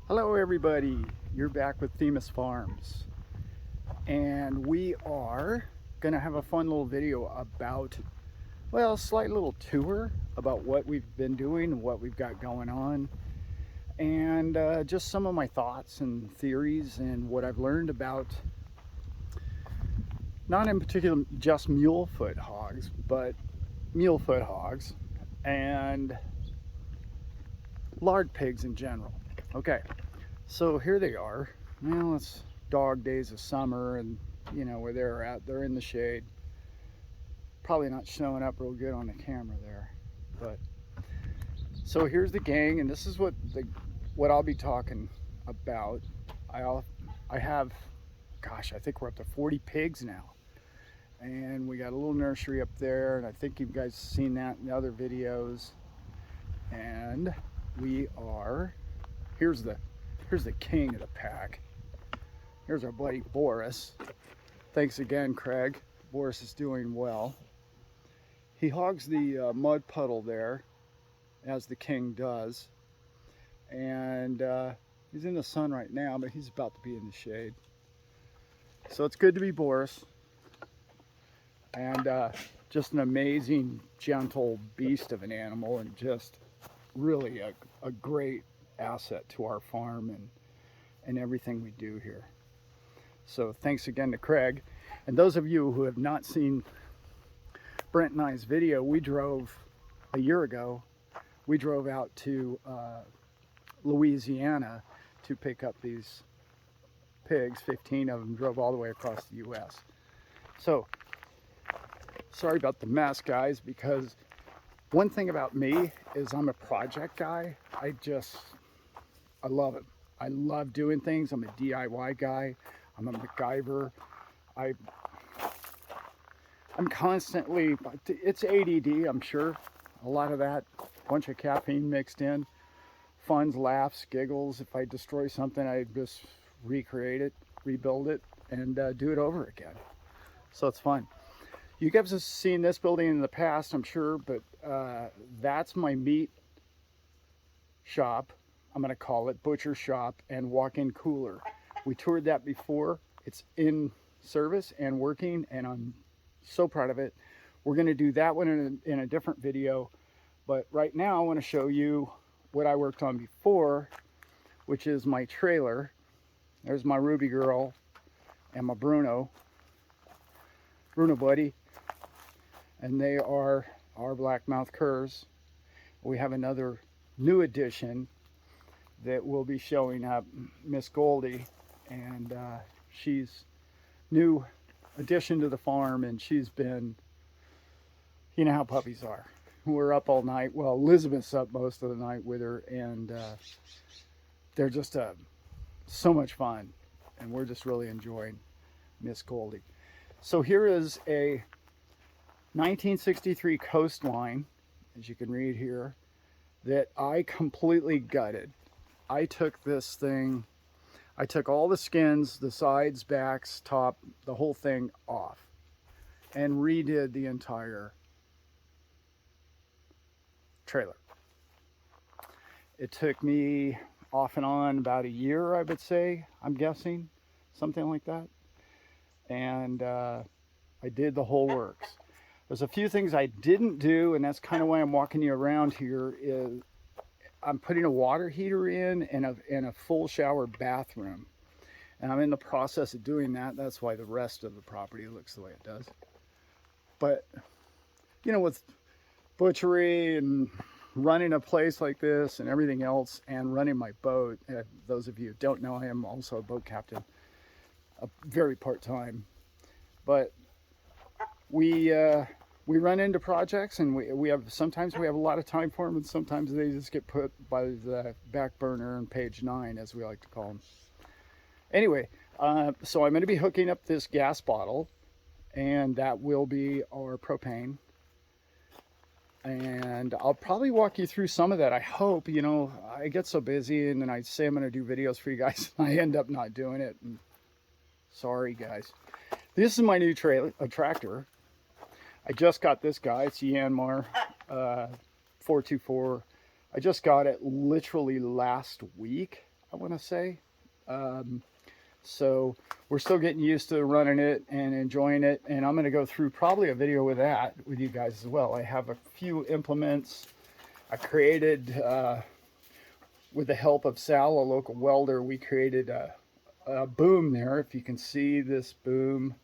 Hello everybody, you're back with Themis Farms, and we are gonna have a fun little video about, well, a slight little tour about what we've been doing, what we've got going on, and just some of my thoughts and theories and what I've learned about, not in particular just mulefoot hogs, but mulefoot hogs and lard pigs in general. Okay, so here they are. Well, it's dog days of summer, and you know where they're at. They're in the shade. Probably not showing up real good on the camera there, but so here's the gang, and this is what I'll be talking about. I have, gosh, I think we're up to 40 pigs now, and we got a little nursery up there, and I think you guys seen that in the other videos. And we are here's the king of the pack. Here's our buddy Boris. Thanks again, Craig. Boris is doing well. He hogs the mud puddle there, as the king does. And he's in the sun right now, but he's about to be in the shade. So it's good to be Boris. And just an amazing, gentle beast of an animal, and just really a great asset to our farm and everything we do here. So thanks again to Craig. And those of you who have not seen Brent and I's video, we drove a year ago. We drove out to Louisiana to pick up these pigs. 15 of them, drove all the way across the US. So sorry about the mess, guys, because one thing about me is I'm a project guy. I love it. I love doing things. I'm a DIY guy. I'm a MacGyver. I'm constantly, it's ADD, I'm sure. A lot of that, a bunch of caffeine mixed in. Fun, laughs, giggles. If I destroy something, I just recreate it, rebuild it, and do it over again. So it's fun. You guys have seen this building in the past, I'm sure, but that's my meat shop. I'm going to call it butcher shop and walk-in cooler. We toured that before. It's in service and working, and I'm so proud of it. We're going to do that one in a different video, but right now I want to show you what I worked on before, which is my trailer. There's my Ruby girl and my Bruno buddy, and they are our blackmouth curs. We have another new addition that will be showing up, Miss Goldie, and she's new addition to the farm, and she's been, you know how puppies are. We're up all night. Well, Elizabeth's up most of the night with her, and they're just so much fun, and we're just really enjoying Miss Goldie. So here is a 1963 Coastline, as you can read here, that I completely gutted. I took this thing, I took all the skins, the sides, backs, top, the whole thing off, and redid the entire trailer. It took me off and on about a year, I would say, I'm guessing, something like that. And I did the whole works. There's a few things I didn't do, and that's kind of why I'm walking you around here. Is I'm putting a water heater in and a full shower bathroom, and I'm in the process of doing that. That's why the rest of the property looks the way it does. But you know, with butchery and running a place like this and everything else, and running my boat, those of you who don't know, I am also a boat captain, a very part-time, but we run into projects, and we have, sometimes we have a lot of time for them, and sometimes they just get put by the back burner and page 9, as we like to call them. Anyway, so I'm going to be hooking up this gas bottle, and that will be our propane. And I'll probably walk you through some of that. I hope, you know, I get so busy, and then I say I'm going to do videos for you guys, and I end up not doing it. And sorry, guys. This is my new tractor. I just got this guy. It's Yanmar 424. I just got it literally last week. I want to say. So we're still getting used to running it and enjoying it. And I'm going to go through probably a video with that with you guys as well. I have a few implements I created with the help of Sal, a local welder. We created a boom there. If you can see this boom,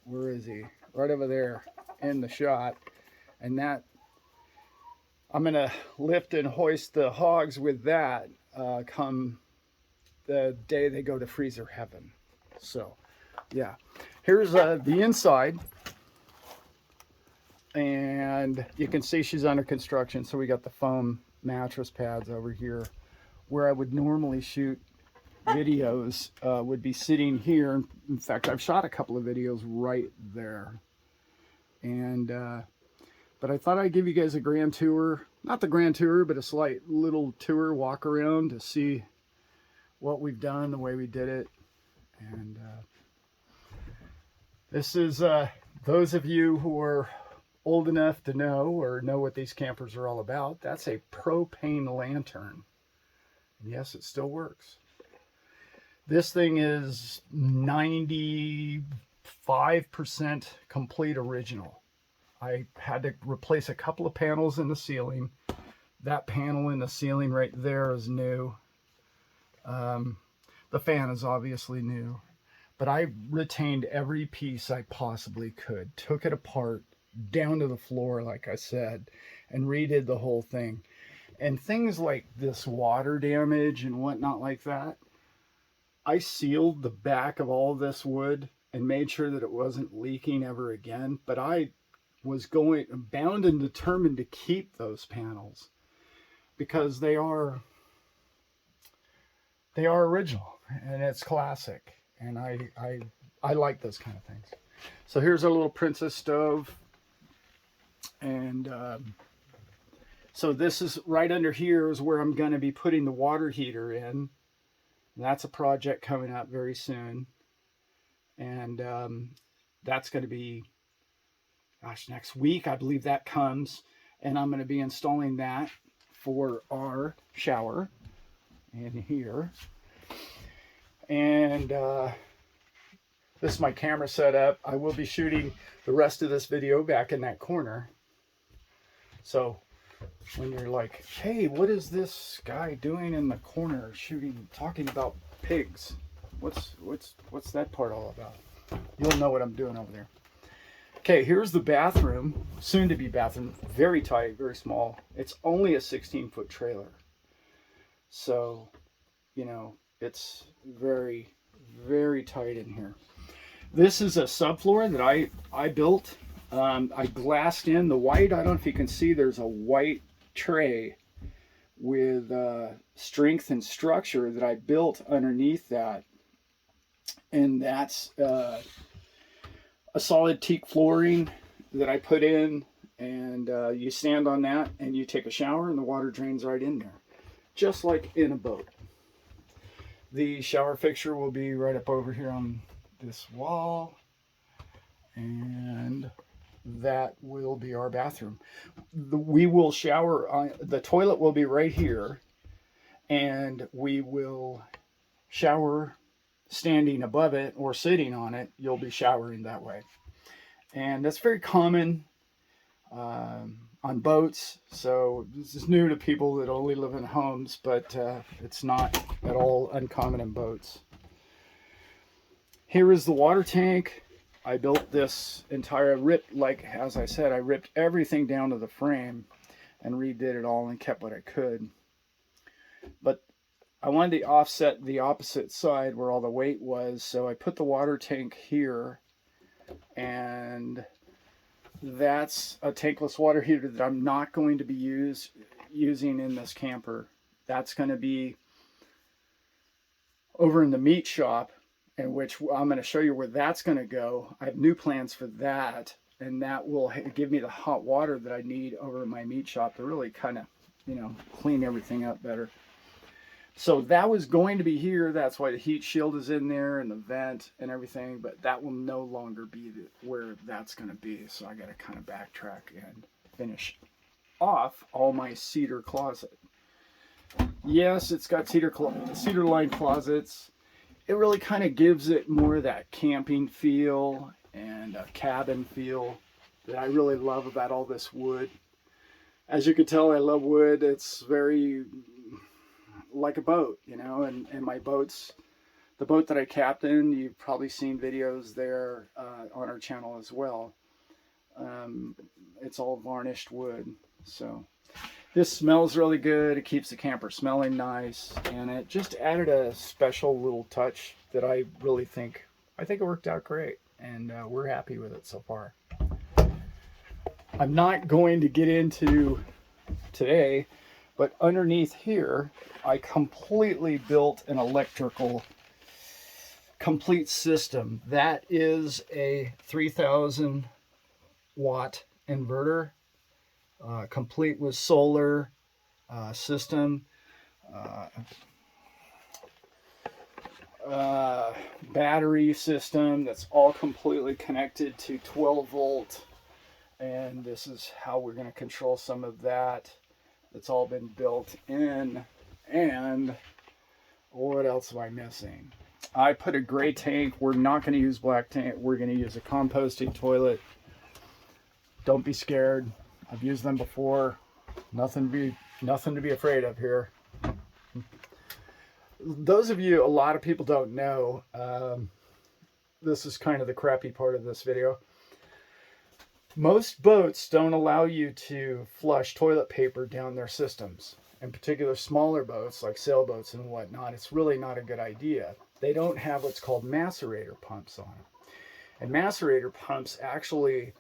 where is he? Right over there in the shot. And that, I'm going to lift and hoist the hogs with that come the day they go to freezer heaven. So yeah, here's the inside, and you can see she's under construction. So we got the foam mattress pads over here. Where I would normally shoot videos would be sitting here. In fact, I've shot a couple of videos right there. And but I thought I'd give you guys a grand tour, not the grand tour, but a slight little tour, walk around to see what we've done, the way we did it. And this is those of you who are old enough to know or know what these campers are all about. That's a propane lantern. And yes, it still works. This thing is 95% complete original. I had to replace a couple of panels in the ceiling. That panel in the ceiling right there is new. The fan is obviously new, but I retained every piece I possibly could, took it apart down to the floor, like I said, and redid the whole thing. And things like this water damage and whatnot like that, I sealed the back of all this wood and made sure that it wasn't leaking ever again. But I was bound and determined to keep those panels because they are original and it's classic, and I like those kind of things. So here's our little princess stove, and so this is right under here is where I'm going to be putting the water heater in. That's a project coming up very soon, and that's going to be, gosh, next week I believe that comes, and I'm going to be installing that for our shower in here. And this is my camera setup. I will be shooting the rest of this video back in that corner. So when you're like, hey, what is this guy doing in the corner talking about pigs? What's that part all about? You'll know what I'm doing over there. Okay, here's the bathroom, soon to be bathroom. Very tight, very small. It's only a 16-foot trailer. So, you know, it's very, very tight in here. This is a subfloor that I built. I glassed in the white. I don't know if you can see, there's a white tray with strength and structure that I built underneath that. And that's a solid teak flooring that I put in. And you stand on that and you take a shower and the water drains right in there, just like in a boat. The shower fixture will be right up over here on this wall, and that will be our bathroom. We will shower, the toilet will be right here, and we will shower standing above it or sitting on it. You'll be showering that way. And that's very common on boats. So this is new to people that only live in homes, but it's not at all uncommon in boats. Here is the water tank. I built this entire, as I said, I ripped everything down to the frame and redid it all and kept what I could. But I wanted to offset the opposite side where all the weight was, so I put the water tank here, and that's a tankless water heater that I'm not going to be using in this camper. That's going to be over in the meat shop, in which I'm going to show you where that's going to go. I have new plans for that, and that will give me the hot water that I need over in my meat shop to really kind of, you know, clean everything up better. So that was going to be here. That's why the heat shield is in there and the vent and everything, but that will no longer be where that's going to be. So I got to kind of backtrack and finish off all my Cedar Closet. yes, it's got cedar lined closets. It really kind of gives it more of that camping feel and a cabin feel that I really love about all this wood. As you can tell, I love wood. It's very like a boat, you know, and my boats, the boat that I captain, you've probably seen videos there on our channel as well. It's all varnished wood. So this smells really good. It keeps the camper smelling nice, and it just added a special little touch that I really think, it worked out great, and we're happy with it so far. I'm not going to get into today, but underneath here, I completely built an electrical complete system. That is a 3,000 watt inverter, complete with solar system, battery system that's all completely connected to 12 volt. And this is how we're going to control some of that. It's all been built in. And what else am I missing? I put a gray tank. We're not going to use black tank. We're going to use a composting toilet. Don't be scared. I've used them before. Nothing to be afraid of here. Those of you, a lot of people don't know, this is kind of the crappy part of this video. Most boats don't allow you to flush toilet paper down their systems. In particular, smaller boats like sailboats and whatnot, it's really not a good idea. They don't have what's called macerator pumps on them. And macerator pumps actually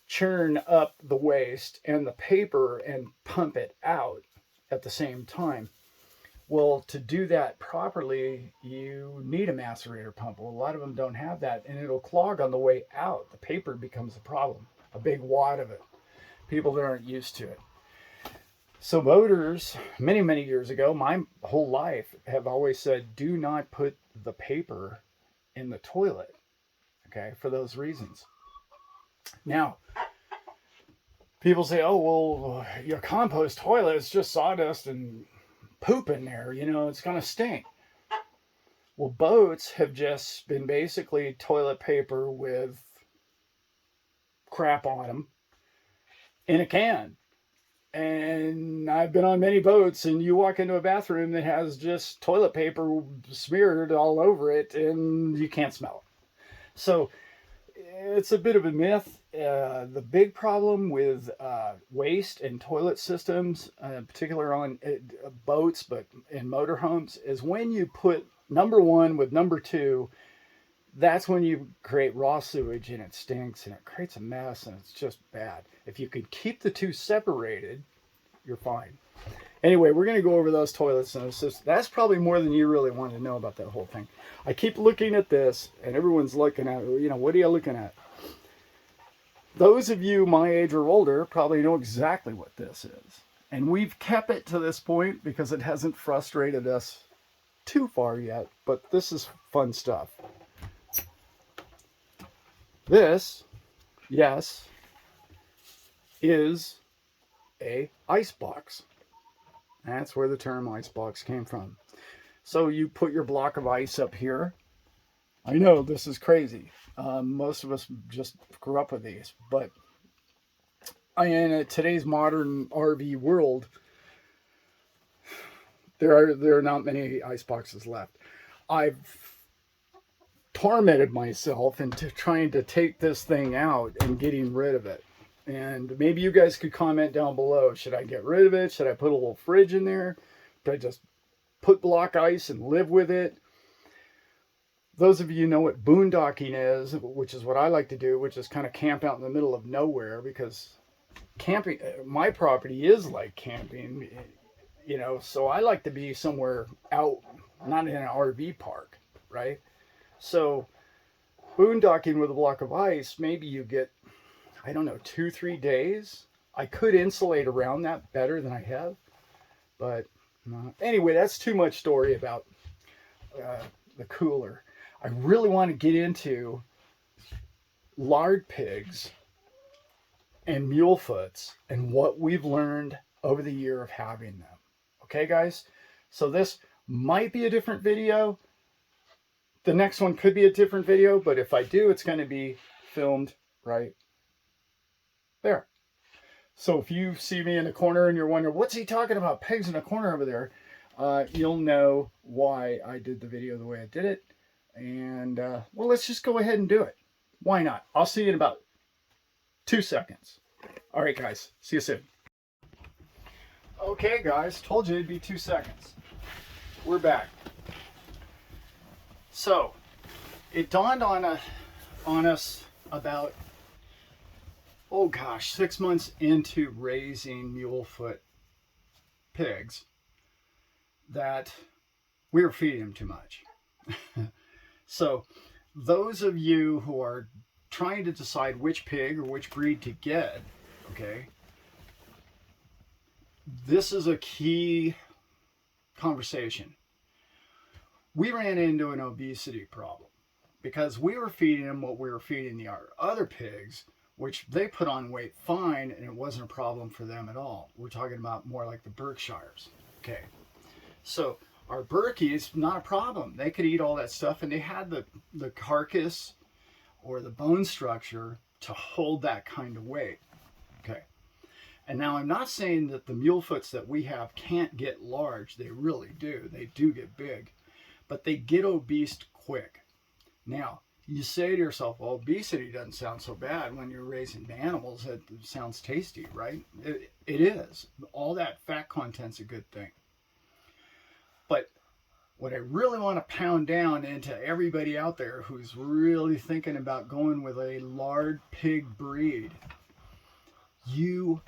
churn up the waste and the paper and pump it out at the same time. Well, to do that properly, you need a macerator pump. Well, a lot of them don't have that, and it'll clog on the way out. The paper becomes a problem, a big wad of it. People that aren't used to it. So boaters, many, many years ago, my whole life, have always said, do not put the paper in the toilet, okay, for those reasons. Now, people say, oh, well, your compost toilet is just sawdust and poop in there, you know, it's going to stink. Well, boats have just been basically toilet paper with crap on them in a can. And I've been on many boats, and you walk into a bathroom that has just toilet paper smeared all over it, and you can't smell it. So it's a bit of a myth. The big problem with waste and toilet systems, particularly on boats, but in motorhomes, is when you put number one with number two, that's when you create raw sewage, and it stinks, and it creates a mess, and it's just bad. If you could keep the two separated, you're fine. Anyway, we're going to go over those toilets and systems. That's probably more than you really want to know about that whole thing. I keep looking at this, and everyone's looking at, you know, what are you looking at? Those of you my age or older probably know exactly what this is. And we've kept it to this point because it hasn't frustrated us too far yet, but this is fun stuff. This, yes, is a ice box. That's where the term ice box came from. So you put your block of ice up here. I know this is crazy. Most of us just grew up with these, but in today's modern RV world, there are not many ice boxes left. I've tormented myself into trying to take this thing out and getting rid of it. And maybe you guys could comment down below. Should I get rid of it? Should I put a little fridge in there? Should I just put block ice and live with it? Those of you know what boondocking is, which is what I like to do, which is kind of camp out in the middle of nowhere, because camping, my property is like camping, you know, so I like to be somewhere out, not in an RV park, right? So boondocking with a block of ice, maybe you get, I don't know, 2-3 days. I could insulate around that better than I have, but anyway, that's too much story about the cooler. I really want to get into lard pigs and mulefoots and what we've learned over the year of having them. Okay, guys? So this might be a different video. The next one could be a different video, but if I do, it's going to be filmed right there. So if you see me in the corner and you're wondering, what's he talking about, pigs in a corner over there, you'll know why I did the video the way I did it. And, well, let's just go ahead and do it. Why not? I'll see you in about 2 seconds. All right, guys. See you soon. Okay, guys. Told you it'd be 2 seconds. We're back. So, it dawned on us about, oh gosh, 6 months into raising mulefoot pigs that we were feeding them too much. So those of you who are trying to decide which pig or which breed to get, okay, this is a key conversation. We ran into an obesity problem because we were feeding them what we were feeding the other pigs, which they put on weight fine, and it wasn't a problem for them at all. We're talking about more like the Berkshires. Okay, so our Berkeys, not a problem. They could eat all that stuff, and they had the carcass or the bone structure to hold that kind of weight. Okay, and now I'm not saying that the mulefoots that we have can't get large. They really do. They do get big, but they get obese quick. Now, you say to yourself, well, obesity doesn't sound so bad when you're raising animals. It sounds tasty, right? It is. All that fat content's a good thing. But what I really want to pound down into everybody out there who's really thinking about going with a lard pig breed,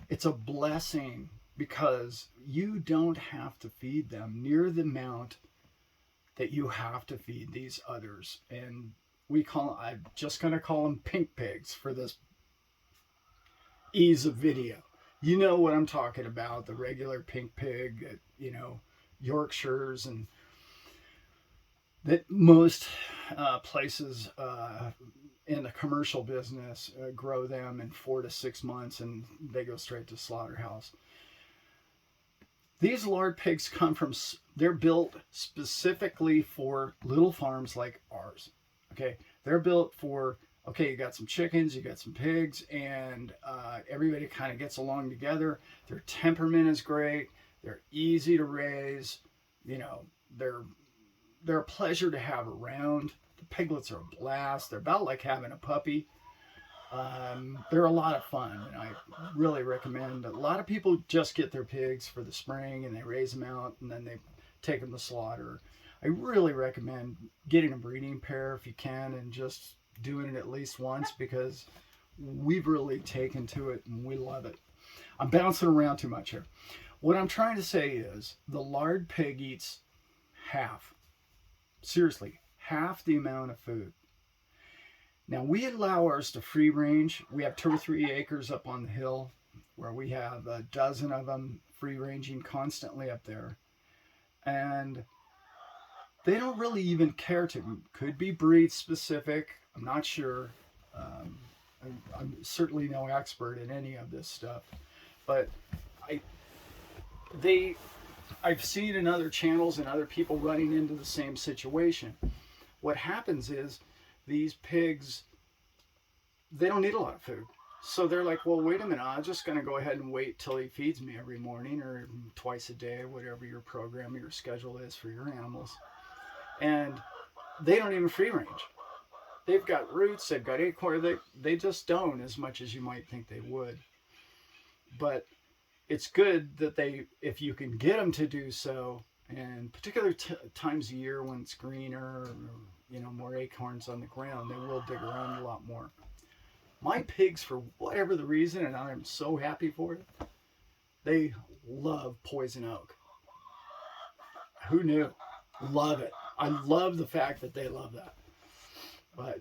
it's a blessing because you don't have to feed them near the amount that you have to feed these others. And I'm just going to call them pink pigs for this ease of video. You know what I'm talking about, the regular pink pig, Yorkshires, and that most places in the commercial business grow them in 4 to 6 months and they go straight to slaughterhouse. These lard pigs they're built specifically for little farms like ours. Okay, they're built for, okay, you got some chickens, you got some pigs, and everybody kind of gets along together. Their temperament is great. They're easy to raise. They're a pleasure to have around. The piglets are a blast. They're about like having a puppy. They're a lot of fun, and I really recommend. A lot of people just get their pigs for the spring and they raise them out and then they take them to slaughter. I really recommend getting a breeding pair if you can and just doing it at least once because we've really taken to it and we love it. I'm bouncing around too much here. What I'm trying to say is the lard pig eats seriously, half the amount of food. Now, we allow ours to free range. We have 2 or 3 acres up on the hill where we have a dozen of them free ranging constantly up there. And they don't really even care to. Could be breed specific. I'm not sure. I'm certainly no expert in any of this stuff. But I've seen in other channels and other people running into the same situation. What happens is these pigs, they don't need a lot of food. So they're like, well, wait a minute, I'm just going to go ahead and wait till he feeds me every morning or twice a day, whatever your program, your schedule is for your animals. And they don't even free range. They've got roots, they've got acorn, they just don't as much as you might think they would. But it's good that if you can get them to do so, and particular times of year when it's greener, or, more acorns on the ground, they will dig around a lot more. My pigs, for whatever the reason, and I'm so happy for it, they love poison oak. Who knew? Love it. I love the fact that they love that. But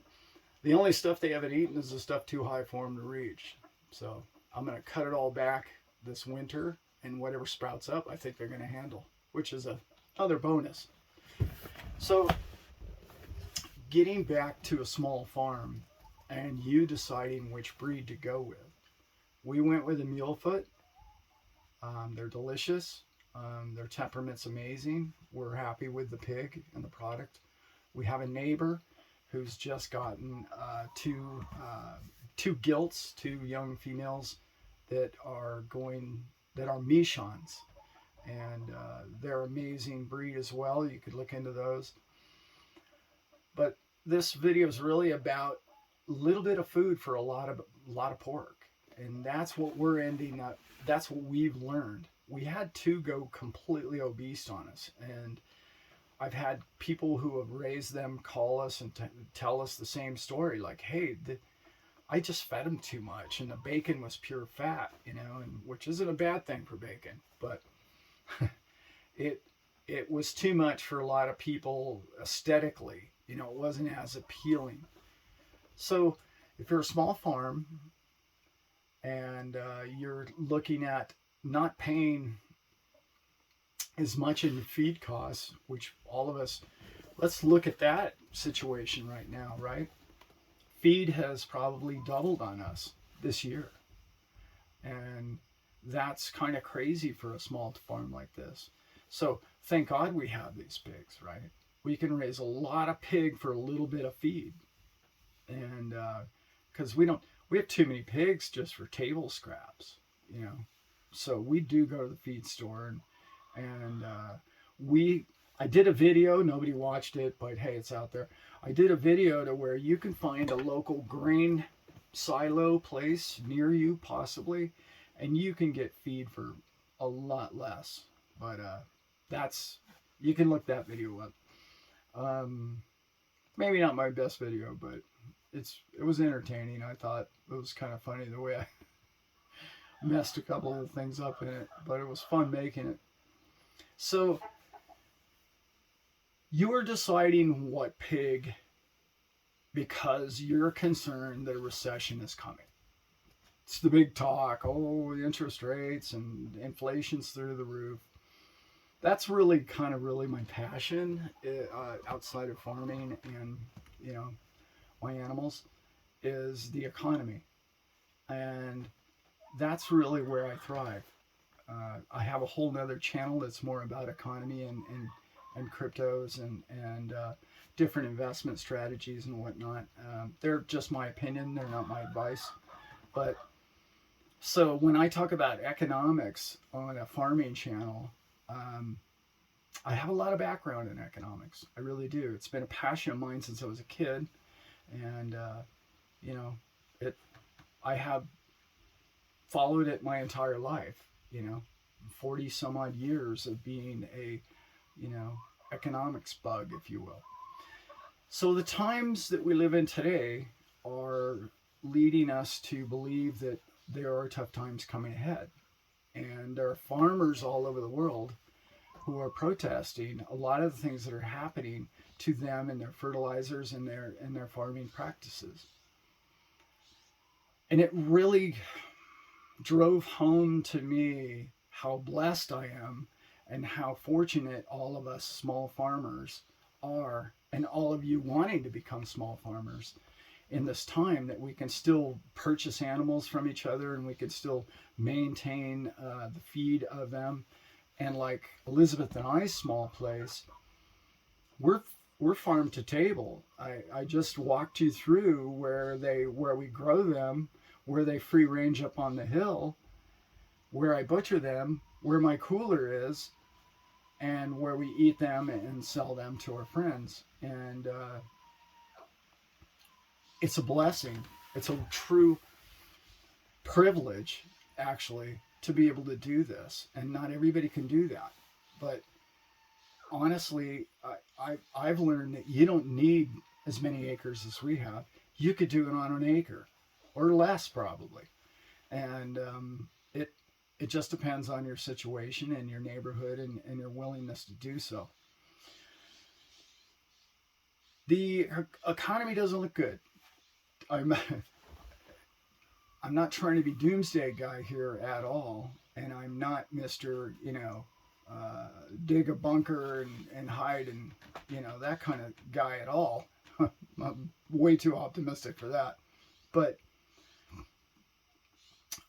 the only stuff they haven't eaten is the stuff too high for them to reach. So I'm going to cut it all back this winter, and whatever sprouts up, I think they're going to handle, which is another bonus. So getting back to a small farm and you deciding which breed to go with. We went with a mulefoot. They're delicious. Their temperament's amazing. We're happy with the pig and the product. We have a neighbor who's just gotten two gilts, two young females that are Michons, and they're amazing breed as well. You could look into those. But this video is really about a little bit of food for a lot of pork, and that's what we're ending up. That's what we've learned. We had two go completely obese on us, and I've had people who have raised them call us and tell us the same story, like, "Hey, I just fed them too much, and the bacon was pure fat," and which isn't a bad thing for bacon, but it was too much for a lot of people aesthetically. It wasn't as appealing. So if you're a small farm and you're looking at not paying as much in feed costs, which all of us, let's look at that situation right now, right? Feed has probably doubled on us this year. And that's kind of crazy for a small farm like this. So thank God we have these pigs, right? We can raise a lot of pig for a little bit of feed. And because we have too many pigs just for table scraps, So we do go to the feed store, and I did a video. Nobody watched it, but hey, it's out there. I did a video to where you can find a local grain silo place near you, possibly, and you can get feed for a lot less. But you can look that video up. Maybe not my best video, but it was entertaining. I thought it was kind of funny the way I messed a couple of things up in it, but it was fun making it. So you are deciding what pig because you're concerned that a recession is coming. It's the big talk. Oh, the interest rates and inflation's through the roof. That's really my passion outside of farming and my animals is the economy, and that's really where I thrive. I have a whole nother channel that's more about economy and cryptos and different investment strategies and whatnot. They're just my opinion. They're not my advice. But so when I talk about economics on a farming channel, I have a lot of background in economics. I really do. It's been a passion of mine since I was a kid. And, I have followed it my entire life, 40 some odd years of being a, economics bug, if you will. So the times that we live in today are leading us to believe that there are tough times coming ahead. And there are farmers all over the world who are protesting a lot of the things that are happening to them and their fertilizers and their farming practices. And it really drove home to me how blessed I am and how fortunate all of us small farmers are, and all of you wanting to become small farmers in this time, that we can still purchase animals from each other and we can still maintain the feed of them. And like Elizabeth and I's small place, we're farm to table. I just walked you through where we grow them, where they free range up on the hill, where I butcher them, where my cooler is, and where we eat them and sell them to our friends. And it's a blessing. It's a true privilege, actually, to be able to do this. And not everybody can do that. But honestly, I've learned that you don't need as many acres as we have. You could do it on an acre or less, probably. And it just depends on your situation and your neighborhood and your willingness to do so. The economy doesn't look good. I'm not trying to be doomsday guy here at all, and I'm not Mr. Dig a bunker and hide and that kind of guy at all. I'm way too optimistic for that. But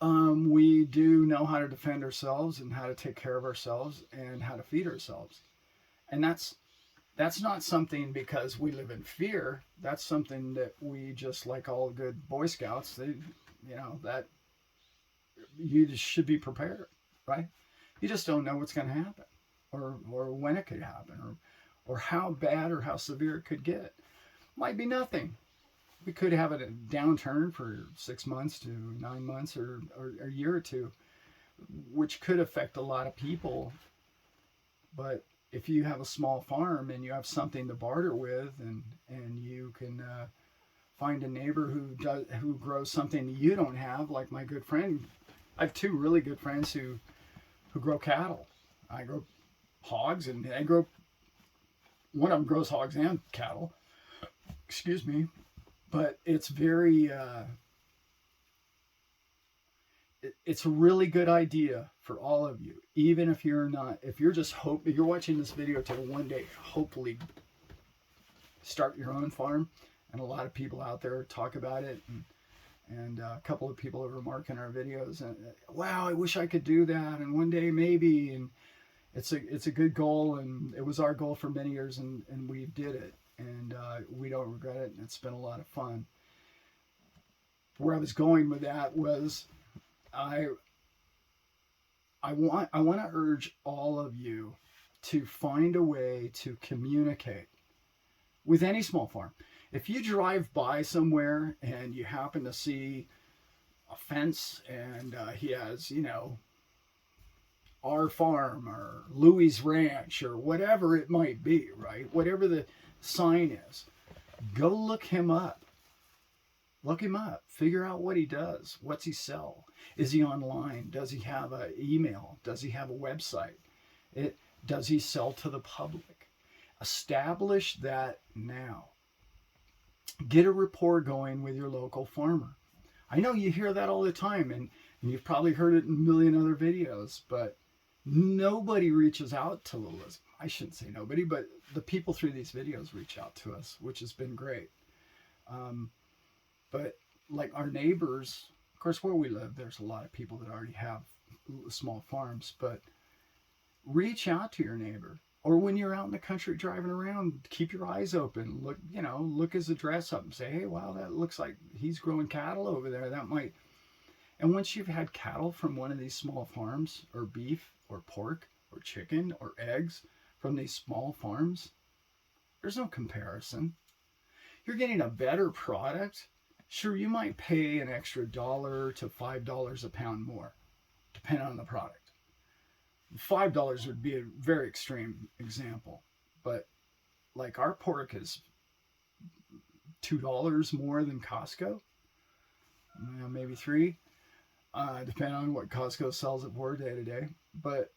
We do know how to defend ourselves and how to take care of ourselves and how to feed ourselves. And that's not something because we live in fear. That's something that we just, like all good Boy Scouts, that you just should be prepared, right? You just don't know what's going to happen, or when it could happen, or how bad or how severe it could get. Might be nothing. We could have a downturn for 6 months to 9 months, or a year or two, which could affect a lot of people. But if you have a small farm and you have something to barter with, and you can find a neighbor who grows something you don't have, like my good friend. I have 2 really good friends who grow cattle. I grow hogs, and they grow. One of them grows hogs and cattle. Excuse me, but it's very. It's a really good idea for all of you, even if you're not. If you're just if you're watching this video to one day, hopefully, start your own farm. And a lot of people out there talk about it, and a couple of people have remarked in our videos, and wow, I wish I could do that, and one day maybe. And it's a good goal, and it was our goal for many years, and we did it, and we don't regret it, and it's been a lot of fun. Where I was going with that was, I want to urge all of you to find a way to communicate with any small farm. If you drive by somewhere and you happen to see a fence and he has, our farm or Louis Ranch or whatever it might be, right? Whatever the sign is, go look him up. Look him up. Figure out what he does. What's he sell? Is he online? Does he have an email? Does he have a website? Does he sell to the public? Establish that now. Get a rapport going with your local farmer. I know you hear that all the time, and you've probably heard it in a million other videos, but nobody reaches out to Elizabeth. I shouldn't say nobody, but the people through these videos reach out to us, which has been great. But like our neighbors, of course, where we live, there's a lot of people that already have small farms, but reach out to your neighbor. Or when you're out in the country driving around, keep your eyes open. Look his address up and say, hey, wow, that looks like he's growing cattle over there. That might. And once you've had cattle from one of these small farms, or beef, or pork, or chicken, or eggs from these small farms, there's no comparison. You're getting a better product. Sure, you might pay an extra $1 to $5 a pound more, depending on the product. $5 would be a very extreme example, but like our pork is $2 more than Costco, maybe $3, depending on what Costco sells it for day to day. But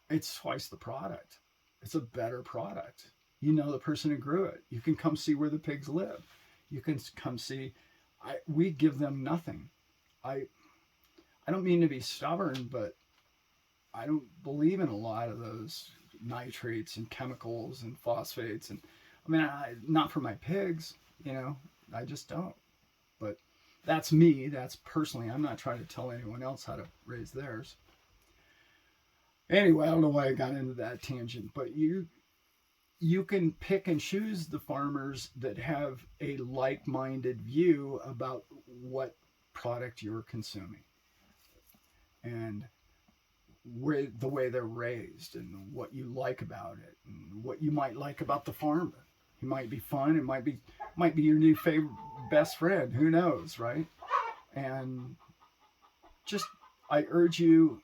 it's twice the product. It's a better product. You know the person who grew it. You can come see where the pigs live. You can come see. We give them nothing. I don't mean to be stubborn, but I don't believe in a lot of those nitrates and chemicals and phosphates. And not for my pigs, I just don't. But that's me. That's personally. I'm not trying to tell anyone else how to raise theirs. Anyway, I don't know why I got into that tangent, but you can pick and choose the farmers that have a like-minded view about what product you're consuming. And the way they're raised, and what you like about it, and what you might like about the farmer. He might be fun. It might be your new favorite best friend. Who knows, right? And just, I urge you,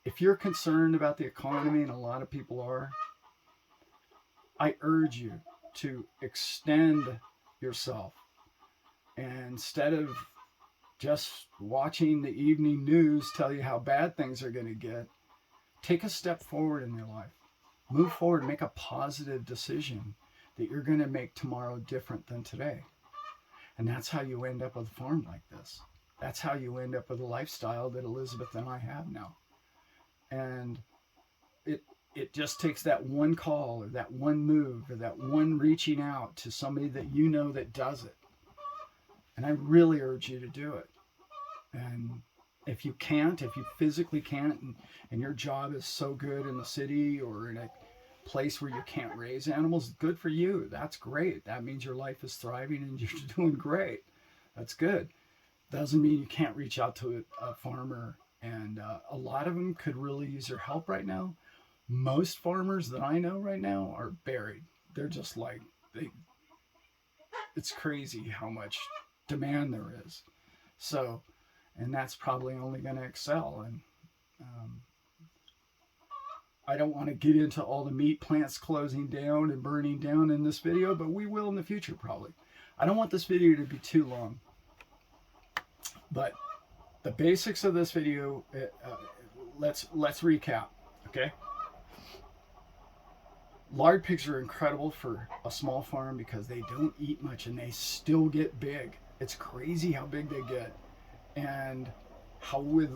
if you're concerned about the economy, and a lot of people are, I urge you to extend yourself. And instead of just watching the evening news tell you how bad things are going to get, take a step forward in your life. Move forward, make a positive decision that you're going to make tomorrow different than today. And that's how you end up with a farm like this. That's how you end up with a lifestyle that Elizabeth and I have now. And it just takes that one call, or that one move, or that one reaching out to somebody that you know that does it. And I really urge you to do it. And if you can't, if you physically can't, and your job is so good in the city or in a place where you can't raise animals, good for you. That's great. That means your life is thriving and you're doing great. That's good. Doesn't mean you can't reach out to a farmer. And a lot of them could really use your help right now. Most farmers that I know right now are buried. They're just like, it's crazy how much demand there is. So, and that's probably only going to excel. And I don't want to get into all the meat plants closing down and burning down in this video, but we will in the future probably. I don't want this video to be too long, but the basics of this video, let's recap, okay? Lard pigs are incredible for a small farm because they don't eat much and they still get big. It's crazy how big they get and how with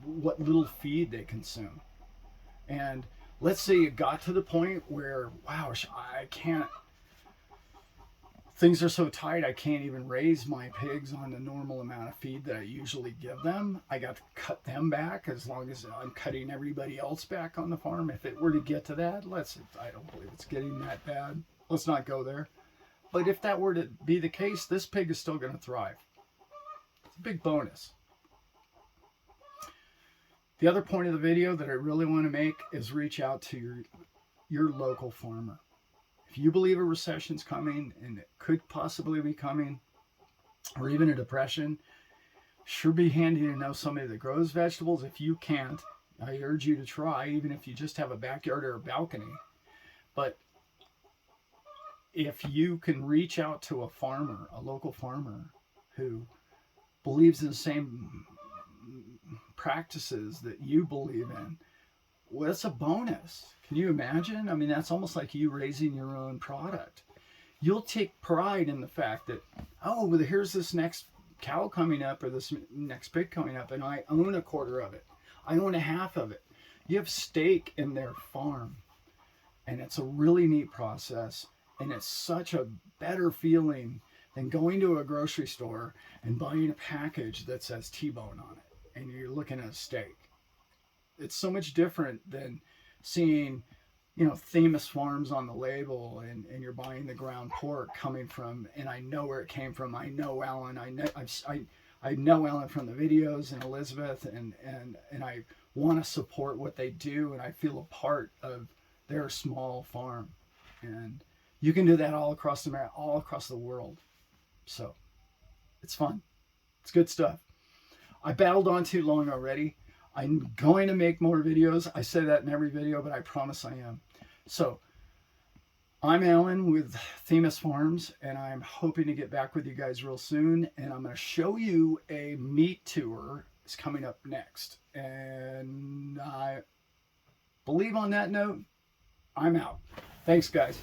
what little feed they consume. And let's say it got to the point where, wow, I can't, things are so tight I can't even raise my pigs on the normal amount of feed that I usually give them. I got to cut them back as long as I'm cutting everybody else back on the farm. If it were to get to that, I don't believe it's getting that bad. Let's not go there. But if that were to be the case, this pig is still going to thrive. It's a big bonus. The other point of the video that I really want to make is reach out to your local farmer. If you believe a recession's coming, and it could possibly be coming, or even a depression, sure be handy to know somebody that grows vegetables. If you can't, I urge you to try, even if you just have a backyard or a balcony. But if you can reach out to a farmer, a local farmer, who believes in the same practices that you believe in, well, that's a bonus. Can you imagine? I mean, that's almost like you raising your own product. You'll take pride in the fact that, oh, well, here's this next cow coming up or this next pig coming up, and I own a quarter of it. I own a half of it. You have stake in their farm, and it's a really neat process, and it's such a better feeling than going to a grocery store and buying a package that says T-bone on it, and you're looking at a steak. It's so much different than seeing, Themis Farms on the label, and you're buying the ground pork coming from, and I know where it came from. I know Alan. I know Alan from the videos, and Elizabeth, and I want to support what they do, and I feel a part of their small farm. And you can do that all across America, all across the world. So it's fun. It's good stuff. I battled on too long already. I'm going to make more videos. I say that in every video, but I promise I am. So I'm Alan with Themis Farms, and I'm hoping to get back with you guys real soon. And I'm going to show you a meat tour. It's coming up next. And I believe on that note, I'm out. Thanks, guys.